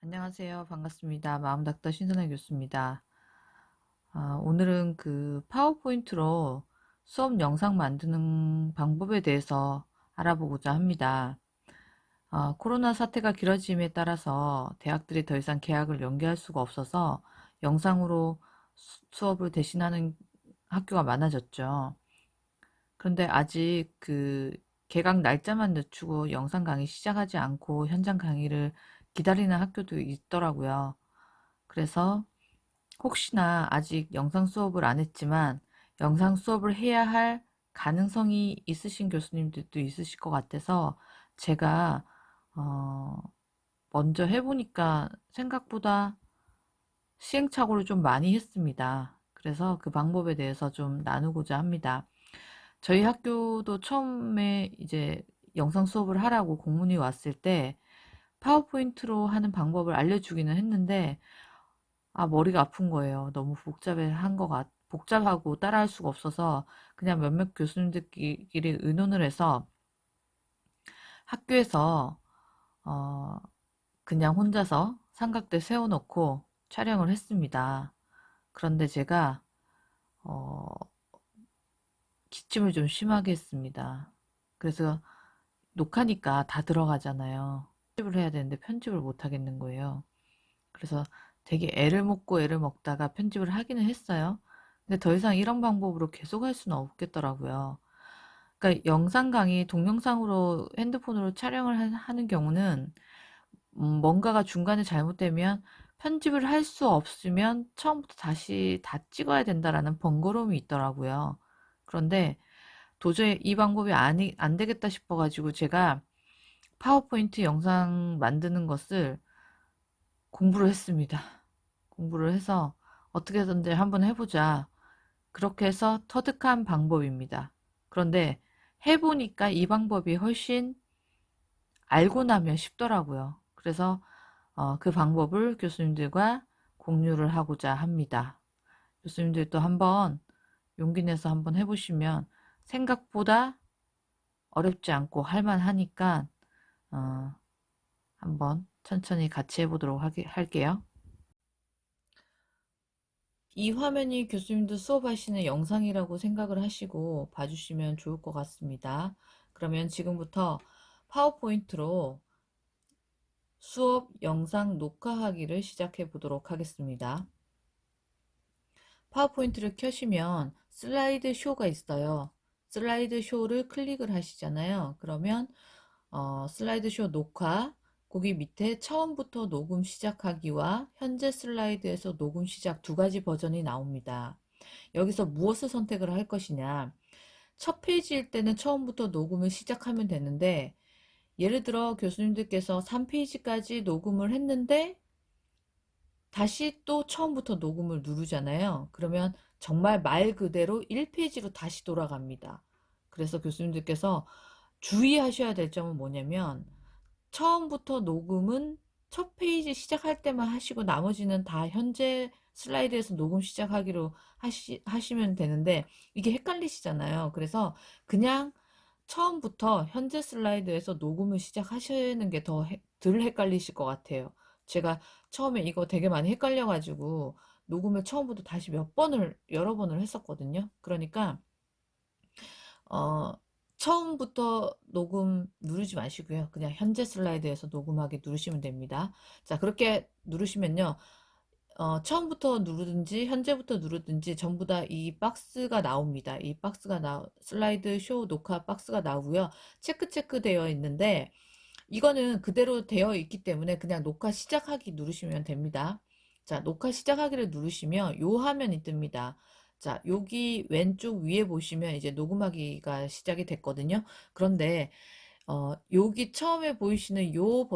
안녕하세요. 반갑습니다. 마음닥터 신선혜 교수입니다. 오늘은 그 파워포인트로 수업 영상 만드는 방법에 대해서 알아보고자 합니다. 코로나 사태가 길어짐에 따라서 대학들이 더 이상 개학을 연기할 수가 없어서 영상으로 수업을 대신하는 학교가 많아졌죠. 그런데 아직 그 개강 날짜만 늦추고 영상 강의 시작하지 않고 현장 강의를 기다리는 학교도 있더라고요. 그래서 혹시나 아직 영상 수업을 안 했지만 영상 수업을 해야 할 가능성이 있으신 교수님들도 있으실 것 같아서 제가 어, 먼저 해보니까 생각보다 시행착오를 좀 많이 했습니다. 그래서 그 방법에 대해서 좀 나누고자 합니다. 저희 학교도 처음에 이제 영상 수업을 하라고 공문이 왔을 때 파워포인트로 하는 방법을 알려주기는 했는데 머리가 아픈 거예요. 너무 복잡하고 따라할 수가 없어서 그냥 몇몇 교수님들끼리 의논을 해서 학교에서 어, 그냥 혼자서 삼각대 세워놓고 촬영을 했습니다. 그런데 제가 어, 기침을 좀 심하게 했습니다. 그래서 녹화니까 다 들어가잖아요. 편집을 해야 되는데 편집을 못 하겠는 거예요. 그래서 되게 애를 먹고 애를 먹다가 편집을 하기는 했어요. 근데 더 이상 이런 방법으로 계속 할 수는 없겠더라고요. 그러니까 영상 강의 동영상으로 핸드폰으로 촬영을 하는 경우는 뭔가가 중간에 잘못되면 편집을 할 수 없으면 처음부터 다시 다 찍어야 된다라는 번거로움이 있더라고요. 그런데 도저히 이 방법이 안 되겠다 싶어가지고 제가 파워포인트 영상 만드는 것을 공부를 했습니다. 공부를 해서 어떻게든지 한번 해보자. 그렇게 해서 터득한 방법입니다. 그런데 해보니까 이 방법이 훨씬 알고 나면 쉽더라고요. 그래서 그 방법을 교수님들과 공유를 하고자 합니다. 교수님들도 한번 용기 내서 한번 해보시면 생각보다 어렵지 않고 할만하니까 한번 천천히 같이 해보도록 할게요. 이 화면이 교수님도 수업하시는 영상이라고 생각을 하시고 봐주시면 좋을 것 같습니다. 그러면 지금부터 파워포인트로 수업 영상 녹화하기를 시작해 보도록 하겠습니다. 파워포인트를 켜시면 슬라이드 쇼가 있어요. 슬라이드 쇼를 클릭을 하시잖아요. 그러면 슬라이드 쇼 녹화, 거기 밑에 처음부터 녹음 시작하기와 현재 슬라이드에서 녹음 시작 두 가지 버전이 나옵니다. 여기서 무엇을 선택을 할 것이냐. 첫 페이지일 때는 처음부터 녹음을 시작하면 되는데 예를 들어 교수님들께서 3페이지까지 녹음을 했는데 다시 또 처음부터 녹음을 누르잖아요. 그러면 정말 말 그대로 1페이지로 다시 돌아갑니다. 그래서 교수님들께서 주의하셔야 될 점은 뭐냐면 처음부터 녹음은 첫 페이지 시작할 때만 하시고 나머지는 다 현재 슬라이드에서 녹음 시작하기로 하시면 되는데 이게 헷갈리시잖아요. 그래서 그냥 처음부터 현재 슬라이드에서 녹음을 시작하시는 게 덜 헷갈리실 것 같아요. 제가 처음에 이거 되게 많이 헷갈려가지고 녹음을 처음부터 다시 여러 번을 했었거든요. 그러니까 어, 처음부터 녹음 누르지 마시고요. 그냥 현재 슬라이드에서 녹음하기 누르시면 됩니다. 자, 그렇게 누르시면요. 처음부터 누르든지 현재부터 누르든지 전부 다 이 박스가 나옵니다. 이 슬라이드 쇼 녹화 박스가 나오고요. 체크 되어 있는데 이거는 그대로 되어 있기 때문에 그냥 녹화 시작하기 누르시면 됩니다. 자, 녹화 시작하기를 누르시면 요 화면이 뜹니다. 자, 여기 왼쪽 위에 보시면 이제 녹음하기가 시작이 됐거든요. 그런데 여기 처음에 보이시는 요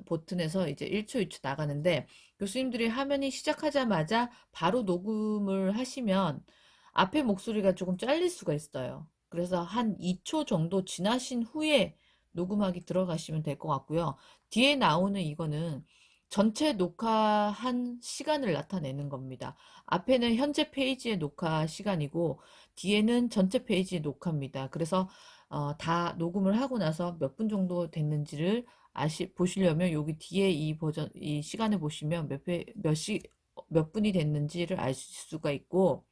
버튼에서 이제 1초, 2초 나가는데 교수님들이 화면이 시작하자마자 바로 녹음을 하시면 앞에 목소리가 조금 잘릴 수가 있어요. 그래서 한 2초 정도 지나신 후에 녹음하기 들어가시면 될 것 같고요. 뒤에 나오는 이거는 전체 녹화한 시간을 나타내는 겁니다. 앞에는 현재 페이지의 녹화 시간이고 뒤에는 전체 페이지의 녹화입니다. 그래서 다 녹음을 하고 나서 몇 분 정도 됐는지를 보시려면 여기 뒤에 이 버전, 이 시간을 보시면 몇 분이 됐는지를 알 수가 있고,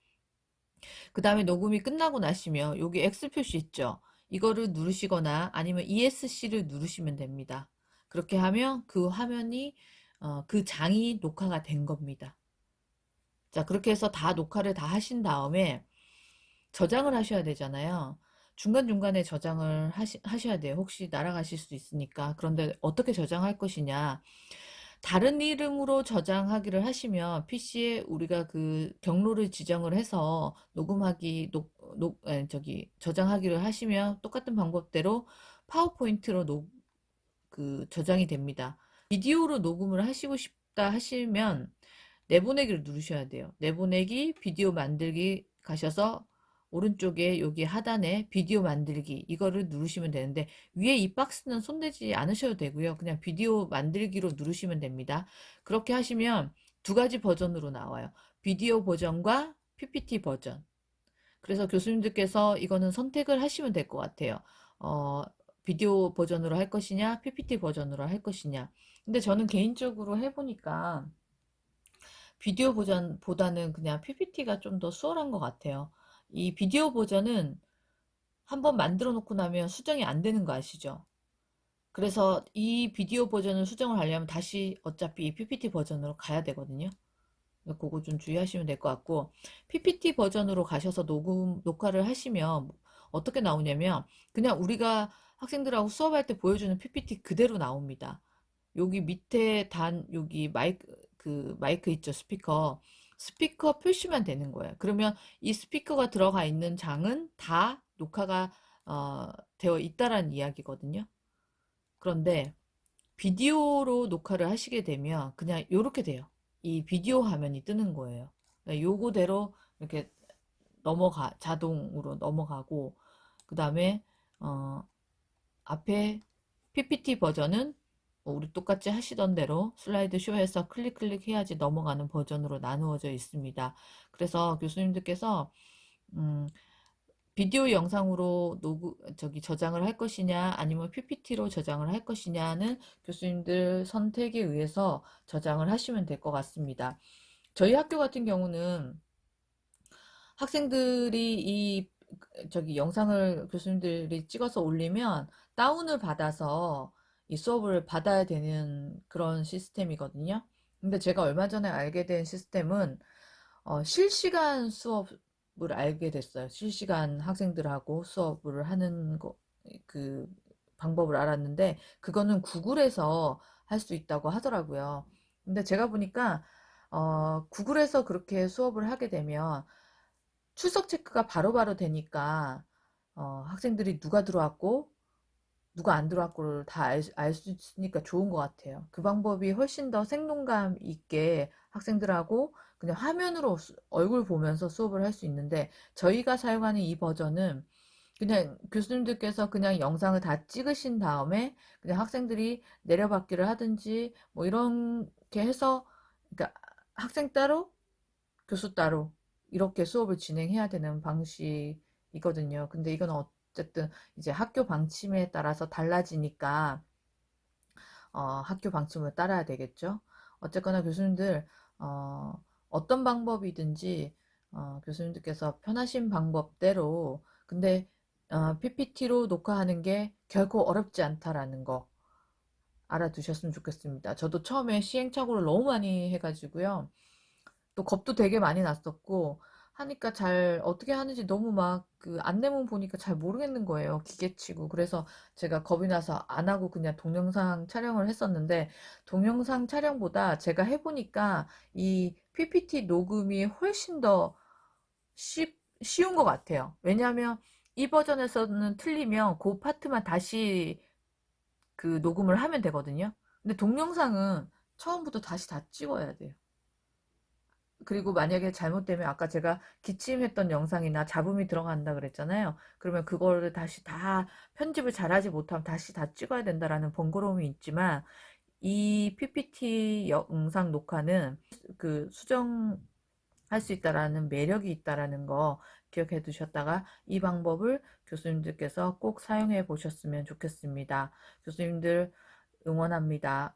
그 다음에 녹음이 끝나고 나시면 여기 X 표시 있죠? 이거를 누르시거나 아니면 ESC를 누르시면 됩니다. 그렇게 하면 그 화면이, 그 장이 녹화가 된 겁니다. 자, 그렇게 해서 다 녹화를 다 하신 다음에 저장을 하셔야 되잖아요. 중간중간에 저장을 하셔야 돼요. 혹시 날아가실 수 있으니까. 그런데 어떻게 저장할 것이냐. 다른 이름으로 저장하기를 하시면 PC에 우리가 그 경로를 지정을 해서 저장하기를 하시면 똑같은 방법대로 파워포인트로 저장이 됩니다. 비디오로 녹음을 하시고 싶다 하시면 내보내기를 누르셔야 돼요. 내보내기, 비디오 만들기 가셔서 오른쪽에 여기 하단에 비디오 만들기 이거를 누르시면 되는데 위에 이 박스는 손대지 않으셔도 되고요. 그냥 비디오 만들기로 누르시면 됩니다. 그렇게 하시면 두 가지 버전으로 나와요. 비디오 버전과 PPT 버전. 그래서 교수님들께서 이거는 선택을 하시면 될 것 같아요. 어, 비디오 버전으로 할 것이냐, PPT 버전으로 할 것이냐. 근데 저는 개인적으로 해보니까 비디오 버전보다는 그냥 PPT가 좀 더 수월한 것 같아요. 이 비디오 버전은 한번 만들어 놓고 나면 수정이 안 되는 거 아시죠? 그래서 이 비디오 버전을 수정을 하려면 다시 어차피 이 PPT 버전으로 가야 되거든요. 그거 좀 주의하시면 될 것 같고, PPT 버전으로 가셔서 녹화를 하시면 어떻게 나오냐면, 그냥 우리가 학생들하고 수업할 때 보여주는 PPT 그대로 나옵니다. 여기 밑에 여기 마이크 있죠, 스피커. 스피커 표시만 되는 거예요. 그러면 이 스피커가 들어가 있는 장은 다 녹화가, 되어 있다라는 이야기거든요. 그런데 비디오로 녹화를 하시게 되면 그냥 이렇게 돼요. 이 비디오 화면이 뜨는 거예요. 요거대로 이렇게 자동으로 넘어가고, 그 다음에, 어, 앞에 PPT 버전은 뭐 우리 똑같이 하시던 대로 슬라이드 쇼에서 클릭 해야지 넘어가는 버전으로 나누어져 있습니다. 그래서 교수님들께서, 음, 비디오 영상으로 저장을 할 것이냐, 아니면 PPT로 저장을 할 것이냐는 교수님들 선택에 의해서 저장을 하시면 될 것 같습니다. 저희 학교 같은 경우는 학생들이 영상을 교수님들이 찍어서 올리면 다운을 받아서 이 수업을 받아야 되는 그런 시스템이거든요. 근데 제가 얼마 전에 알게 된 시스템은 실시간 수업을 알게 됐어요. 실시간 학생들하고 수업을 하는 그 방법을 알았는데, 그거는 구글에서 할 수 있다고 하더라고요. 근데 제가 보니까, 구글에서 그렇게 수업을 하게 되면 출석 체크가 바로바로 되니까, 학생들이 누가 들어왔고, 누가 안 들어왔고를 다 알 수 있으니까 좋은 것 같아요. 그 방법이 훨씬 더 생동감 있게 학생들하고 그냥 화면으로 얼굴 보면서 수업을 할 수 있는데, 저희가 사용하는 이 버전은 그냥 교수님들께서 그냥 영상을 다 찍으신 다음에 그냥 학생들이 내려받기를 하든지 뭐 이렇게 해서, 그러니까 학생 따로 교수 따로 이렇게 수업을 진행해야 되는 방식이거든요. 근데 이건 어쨌든 이제 학교 방침에 따라서 달라지니까 학교 방침을 따라야 되겠죠. 어쨌거나 교수님들 어떤 방법이든지 교수님들께서 편하신 방법대로, 근데 PPT로 녹화하는 게 결코 어렵지 않다라는 거 알아두셨으면 좋겠습니다. 저도 처음에 시행착오를 너무 많이 해가지고요. 또 겁도 되게 많이 났었고 하니까 잘 어떻게 하는지 너무 막 그 안내문 보니까 잘 모르겠는 거예요. 기계치고. 그래서 제가 겁이 나서 안 하고 그냥 동영상 촬영을 했었는데, 동영상 촬영보다 제가 해보니까 이 PPT 녹음이 훨씬 더 쉬운 것 같아요. 왜냐하면 이 버전에서는 틀리면 그 파트만 다시 그 녹음을 하면 되거든요. 근데 동영상은 처음부터 다시 다 찍어야 돼요. 그리고 만약에 잘못되면 아까 제가 기침했던 영상이나 잡음이 들어간다 그랬잖아요. 그러면 그거를 다시 다 편집을 잘하지 못하면 다시 다 찍어야 된다라는 번거로움이 있지만, 이 PPT 영상 녹화는 그 수정할 수 있다라는 매력이 있다라는 거 기억해 두셨다가 이 방법을 교수님들께서 꼭 사용해 보셨으면 좋겠습니다. 교수님들 응원합니다.